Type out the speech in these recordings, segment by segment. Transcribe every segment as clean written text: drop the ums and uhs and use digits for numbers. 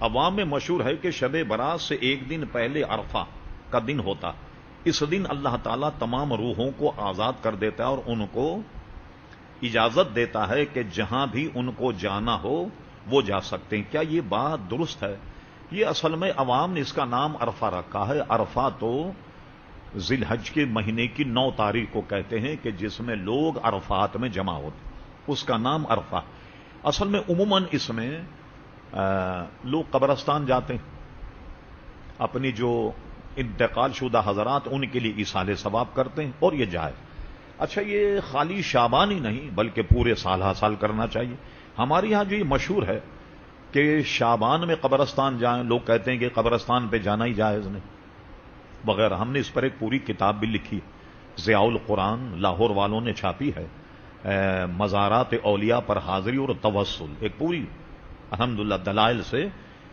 عوام میں مشہور ہے کہ شب برات سے ایک دن پہلے عرفہ کا دن ہوتا. اس دن اللہ تعالیٰ تمام روحوں کو آزاد کر دیتا ہے اور ان کو اجازت دیتا ہے کہ جہاں بھی ان کو جانا ہو وہ جا سکتے ہیں. کیا یہ بات درست ہے؟ یہ اصل میں عوام نے اس کا نام عرفہ رکھا ہے. عرفہ تو ذی الحج کے مہینے کی 9 تاریخ کو کہتے ہیں کہ جس میں لوگ عرفات میں جمع ہوتے، اس کا نام عرفہ. اصل میں عموماً اس میں لوگ قبرستان جاتے ہیں، اپنی جو انتقال شدہ حضرات ان کے لیے ایصال ثواب کرتے ہیں اور یہ جائے. اچھا، یہ خالی شعبان ہی نہیں بلکہ پورے سال ہر سال کرنا چاہیے. ہمارے یہاں جو یہ مشہور ہے کہ شعبان میں قبرستان جائیں، لوگ کہتے ہیں کہ قبرستان پہ جانا ہی جائز نہیں وغیرہ. ہم نے اس پر ایک پوری کتاب بھی لکھی، ضیاء القرآن لاہور والوں نے چھاپی ہے، مزارات اولیاء پر حاضری اور توسل. ایک پوری الحمدللہ دلائل سے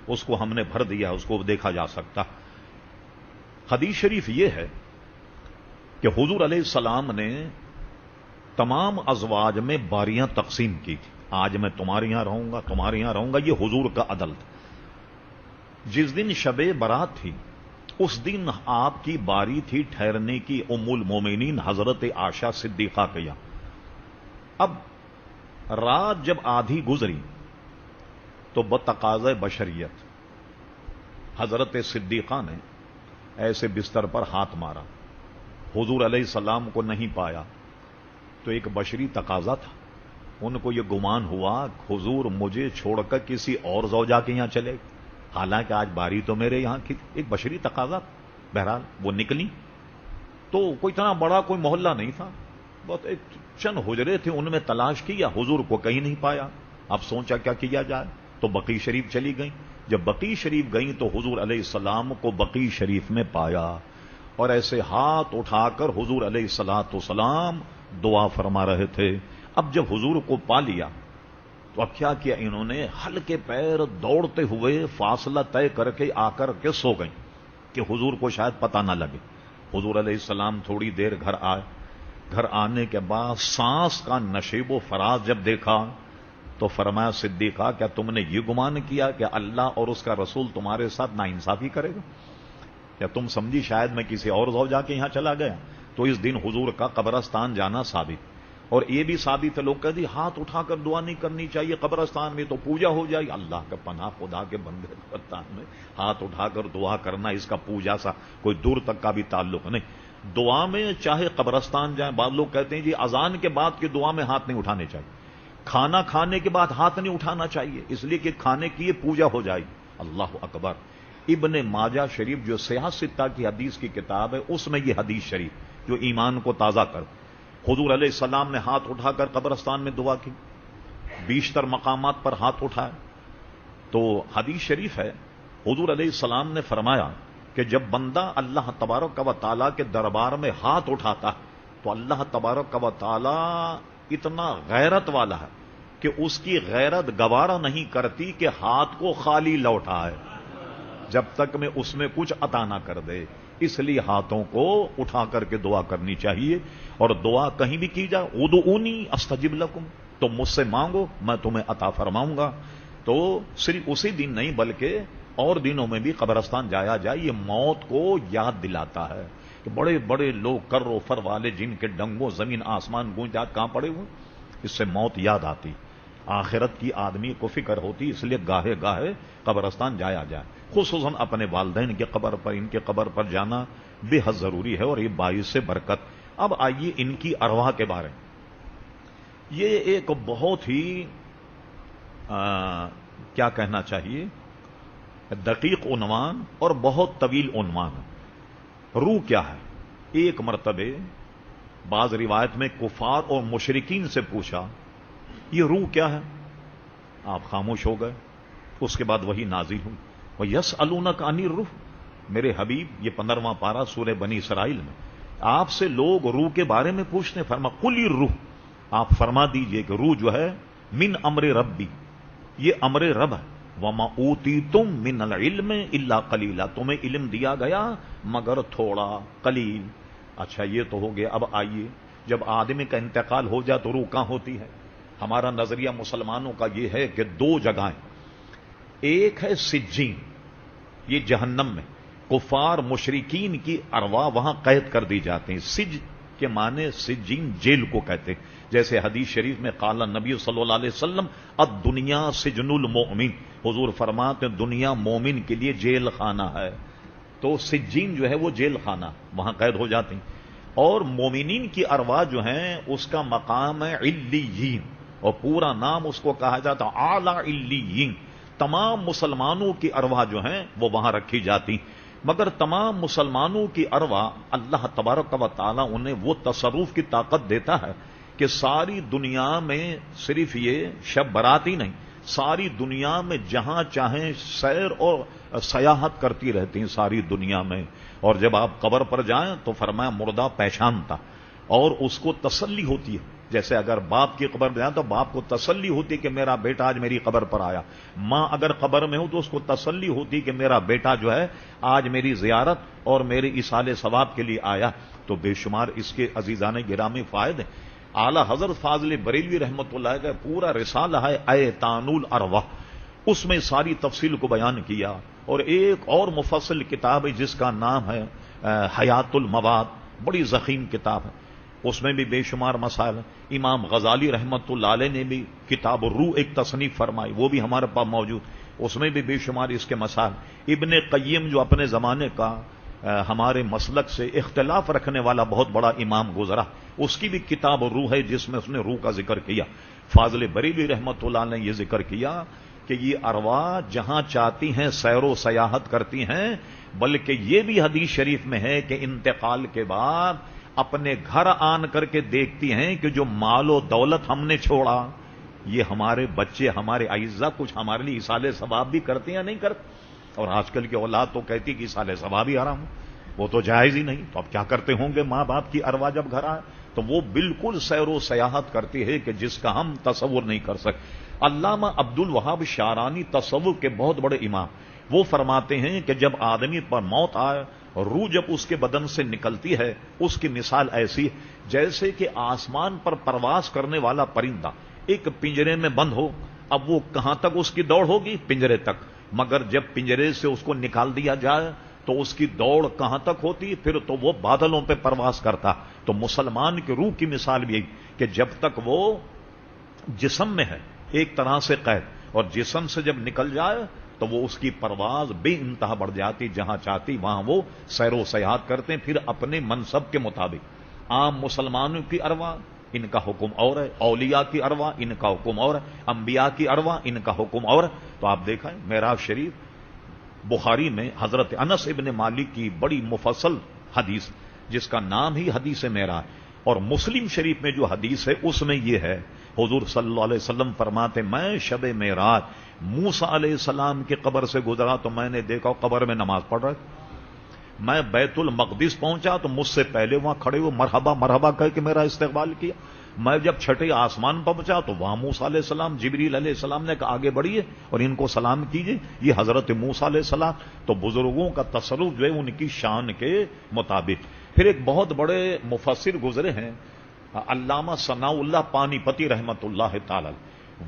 اس کو ہم نے بھر دیا، اس کو دیکھا جا سکتا. حدیث شریف یہ ہے کہ حضور علیہ السلام نے تمام ازواج میں باریاں تقسیم کی تھی. آج میں تمہارے یہاں رہوں گا، تمہارے یہاں رہوں گا، یہ حضور کا عدل تھا. جس دن شب برات تھی اس دن آپ کی باری تھی ٹھہرنے کی ام المومنین حضرت عائشہ صدیقہ کے یہاں. اب رات جب آدھی گزری تو بتقاضۂ بشریت حضرت صدیقہ نے ایسے بستر پر ہاتھ مارا، حضور علیہ السلام کو نہیں پایا. تو ایک بشری تقاضا تھا، ان کو یہ گمان ہوا حضور مجھے چھوڑ کر کسی اور زوجہ کے یہاں چلے، حالانکہ آج باری تو میرے یہاں کی. ایک بشری تقاضا. بہرحال وہ نکلی تو کوئی اتنا بڑا کوئی محلہ نہیں تھا، بہت ایک چند حجرے تھے، ان میں تلاش کیا، حضور کو کہیں نہیں پایا. اب سوچا کیا کیا جائے، تو بقیع شریف چلی گئیں. جب بقیع شریف گئیں تو حضور علیہ السلام کو بقیع شریف میں پایا اور ایسے ہاتھ اٹھا کر حضور علیہ الصلوۃ والسلام دعا فرما رہے تھے. اب جب حضور کو پا لیا تو اب کیا کیا انہوں نے، ہلکے پیر دوڑتے ہوئے فاصلہ طے کر کے آ کر کے سو گئیں کہ حضور کو شاید پتہ نہ لگے. حضور علیہ السلام تھوڑی دیر گھر آئے. گھر آنے کے بعد سانس کا نشیب و فراز جب دیکھا تو فرمایا صدیقہ کیا تم نے یہ گمان کیا کہ اللہ اور اس کا رسول تمہارے ساتھ ناانصافی کرے گا؟ کیا تم سمجھی شاید میں کسی اور زوجہ کے یہاں چلا گیا؟ تو اس دن حضور کا قبرستان جانا ثابت. اور یہ بھی ثابت ہے، لوگ کہتے ہیں ہاتھ اٹھا کر دعا نہیں کرنی چاہیے قبرستان میں تو پوجا ہو جائے. اللہ کا پناہ، خدا کے بندے، قبرستان میں ہاتھ اٹھا کر دعا کرنا اس کا پوجا سا کوئی دور تک کا بھی تعلق نہیں. دعا میں چاہے قبرستان جائیں، بعض لوگ کہتے ہیں جی اذان کے بعد کی دعا میں ہاتھ نہیں اٹھانے چاہیے، کھانا کھانے کے بعد ہاتھ نہیں اٹھانا چاہیے اس لیے کہ کھانے کی یہ پوجا ہو جائے. اللہ اکبر. ابن ماجہ شریف جو سیاح ستہ کی حدیث کی کتاب ہے اس میں یہ حدیث شریف جو ایمان کو تازہ کر، حضور علیہ السلام نے ہاتھ اٹھا کر قبرستان میں دعا کی، بیشتر مقامات پر ہاتھ اٹھائے. تو حدیث شریف ہے حضور علیہ السلام نے فرمایا کہ جب بندہ اللہ تبارک و تعالیٰ کے دربار میں ہاتھ اٹھاتا ہے تو اللہ تبارک و تعالیٰ اتنا غیرت والا ہے کہ اس کی غیرت گوارا نہیں کرتی کہ ہاتھ کو خالی لوٹائے جب تک میں اس میں کچھ عطا نہ کر دے. اس لیے ہاتھوں کو اٹھا کر کے دعا کرنی چاہیے. اور دعا کہیں بھی کی جائے، ادعونی استجب لکم، تو مجھ سے مانگو میں تمہیں عطا فرماؤں گا. تو صرف اسی دن نہیں بلکہ اور دنوں میں بھی قبرستان جایا جائے. یہ موت کو یاد دلاتا ہے کہ بڑے بڑے لوگ کر و فر والے جن کے ڈنگوں زمین آسمان گونجات کہاں پڑے ہوئے، اس سے موت یاد آتی، آخرت کی آدمی کو فکر ہوتی. اس لیے گاہے گاہے قبرستان جایا جائے، خصوصاً اپنے والدین کے قبر پر، ان کے قبر پر جانا بے حد ضروری ہے اور یہ باعث سے برکت. اب آئیے ان کی ارواح کے بارے میں. یہ ایک بہت ہی کیا کہنا چاہیے دقیق عنوان اور بہت طویل عنوان ہے. روح کیا ہے؟ ایک مرتبہ بعض روایت میں کفار اور مشرکین سے پوچھا یہ روح کیا ہے؟ آپ خاموش ہو گئے. اس کے بعد وہی نازل ہوئی، وَيَسْأَلُونَكَ عَنِ الرُّوحِ. میرے حبیب یہ 15واں پارہ سورہ بنی اسرائیل میں آپ سے لوگ روح کے بارے میں پوچھتے ہیں. فرما قُلِ الرُّوحُ، آپ فرما دیجئے کہ روح جو ہے من امر ربی، یہ امر رب ہے. وَمَا أُوتِيتُم مِّنَ الْعِلْمِ إِلَّا قَلِيلًا، تمہیں علم دیا گیا مگر تھوڑا، قلیل. اچھا یہ تو ہو گیا. اب آئیے جب آدمی کا انتقال ہو جائے تو روح کہاں ہوتی ہے؟ ہمارا نظریہ مسلمانوں کا یہ ہے کہ 2 جگہیں، ایک ہے سجین، یہ جہنم میں کفار مشرکین کی ارواح وہاں قید کر دی جاتی ہیں۔ سج کے معنی سجین جیل کو کہتے ہیں، جیسے حدیث شریف میں قال نبی صلی اللہ علیہ وسلم الدنیا سجن المؤمن، حضور فرماتے ہیں دنیا مومن کے لیے جیل خانہ ہے۔ تو سجین جو ہے وہ جیل خانہ، وہاں قید ہو جاتی ہیں۔ اور مومنین کی ارواح جو ہیں اس کا مقام ہے علیین، اور پورا نام اس کو کہا جاتا ہے اعلی علیین۔ تمام مسلمانوں کی ارواح جو ہیں وہ وہاں رکھی جاتی، مگر تمام مسلمانوں کی ارواح اللہ تبارک و تعالی انہیں وہ تصرف کی طاقت دیتا ہے کہ ساری دنیا میں صرف یہ شب برات ہی نہیں، ساری دنیا میں جہاں چاہیں سیر اور سیاحت کرتی رہتی ہیں ساری دنیا میں۔ اور جب آپ قبر پر جائیں تو فرمایا مردہ پہچانتا، اور اس کو تسلی ہوتی ہے، جیسے اگر باپ کی قبر میں جائیں تو باپ کو تسلی ہوتی کہ میرا بیٹا آج میری قبر پر آیا، ماں اگر قبر میں ہو تو اس کو تسلی ہوتی کہ میرا بیٹا جو ہے آج میری زیارت اور میرے ایصال ثواب کے لیے آیا۔ تو بے شمار اس کے عزیزان گرامی فائدے۔ اعلی حضرت فاضل بریلوی رحمۃ اللہ کا پورا رسالہ ہے ایتان الارواح، اس میں ساری تفصیل کو بیان کیا۔ اور ایک اور مفصل کتاب ہے جس کا نام ہے حیات المواد، بڑی ضخیم کتاب ہے، اس میں بھی بے شمار مسائل ہیں۔ امام غزالی رحمۃ اللہ علیہ نے بھی کتاب الروح ایک تصنیف فرمائی، وہ بھی ہمارے پاس موجود، اس میں بھی بے شمار اس کے مسائل۔ ابن قیم جو اپنے زمانے کا ہمارے مسلک سے اختلاف رکھنے والا بہت بڑا امام گزرا، اس کی بھی کتاب الروح ہے جس میں اس نے روح کا ذکر کیا۔ فاضل بریلوی رحمۃ اللہ نے یہ ذکر کیا کہ یہ ارواح جہاں چاہتی ہیں سیر و سیاحت کرتی ہیں، بلکہ یہ بھی حدیث شریف میں ہے کہ انتقال کے بعد اپنے گھر آن کر کے دیکھتی ہیں کہ جو مال و دولت ہم نے چھوڑا، یہ ہمارے بچے ہمارے اعزا کچھ ہمارے لیے ایصال ثواب بھی کرتے ہیں یا نہیں کرتے۔ اور آج کل کی اولاد تو کہتی کہ ایصال ثواب ہی حرام ہو، وہ تو جائز ہی نہیں، تو اب کیا کرتے ہوں گے ماں باپ کی ارواح جب گھر آئے؟ تو وہ بالکل سیر و سیاحت کرتی ہے کہ جس کا ہم تصور نہیں کر سکتے۔ علامہ عبد الوہاب شعرانی تصوف کے بہت بڑے امام، وہ فرماتے ہیں کہ جب آدمی پر موت آئے، روح جب اس کے بدن سے نکلتی ہے، اس کی مثال ایسی جیسے کہ آسمان پر پرواز کرنے والا پرندہ ایک پنجرے میں بند ہو، اب وہ کہاں تک اس کی دوڑ ہوگی؟ پنجرے تک، مگر جب پنجرے سے اس کو نکال دیا جائے تو اس کی دوڑ کہاں تک ہوتی؟ پھر تو وہ بادلوں پہ پرواز کرتا۔ تو مسلمان کی روح کی مثال بھی یہی کہ جب تک وہ جسم میں ہے ایک طرح سے قید، اور جسم سے جب نکل جائے تو وہ اس کی پرواز بے انتہا بڑھ جاتی، جہاں چاہتی وہاں وہ سیر و سیاحت کرتے ہیں، پھر اپنے منصب کے مطابق۔ عام مسلمانوں کی ارواح ان کا حکم اور ہے، اولیاء کی ارواح ان کا حکم اور ہے، انبیاء کی ارواح ان کا حکم اور ہے۔ تو آپ دیکھیں معراج شریف بخاری میں حضرت انس ابن مالک کی بڑی مفصل حدیث جس کا نام ہی حدیث معراج، اور مسلم شریف میں جو حدیث ہے اس میں یہ ہے، حضور صلی اللہ علیہ وسلم فرماتے میں شب معراج موسیٰ علیہ السلام کی قبر سے گزرا تو میں نے دیکھا قبر میں نماز پڑھ رہے، میں بیت المقدس پہنچا تو مجھ سے پہلے وہاں کھڑے ہوئے مرحبا مرحبا کہہ کے میرا استقبال کیا، میں جب چھٹے آسمان پہنچا تو وہاں موسیٰ علیہ السلام، جبریل علیہ السلام نے کہا آگے بڑھیے اور ان کو سلام کیجیے، یہ حضرت موسیٰ علیہ السلام۔ تو بزرگوں کا تصرف جو ہے ان کی شان کے مطابق۔ پھر ایک بہت بڑے مفسر گزرے ہیں علامہ ثناء اللہ پانی پتی رحمت اللہ تعالی،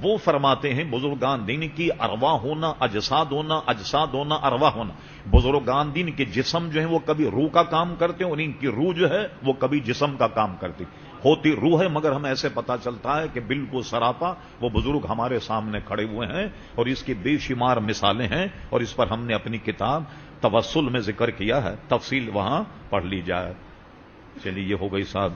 وہ فرماتے ہیں بزرگان دین کی ارواح ہونا، اجساد ہونا، اجساد ہونا، ارواح ہونا۔ بزرگان دین کے جسم جو ہیں وہ کبھی روح کا کام کرتے ہیں، اور ان کی روح جو ہے وہ کبھی جسم کا کام کرتی ہوتی روح ہے، مگر ہمیں ایسے پتا چلتا ہے کہ بالکل سراپا وہ بزرگ ہمارے سامنے کھڑے ہوئے ہیں، اور اس کی بے شمار مثالیں ہیں، اور اس پر ہم نے اپنی کتاب توسل میں ذکر کیا ہے، تفصیل وہاں پڑھ لی جائے۔ چلیے یہ ہو گئی صاحب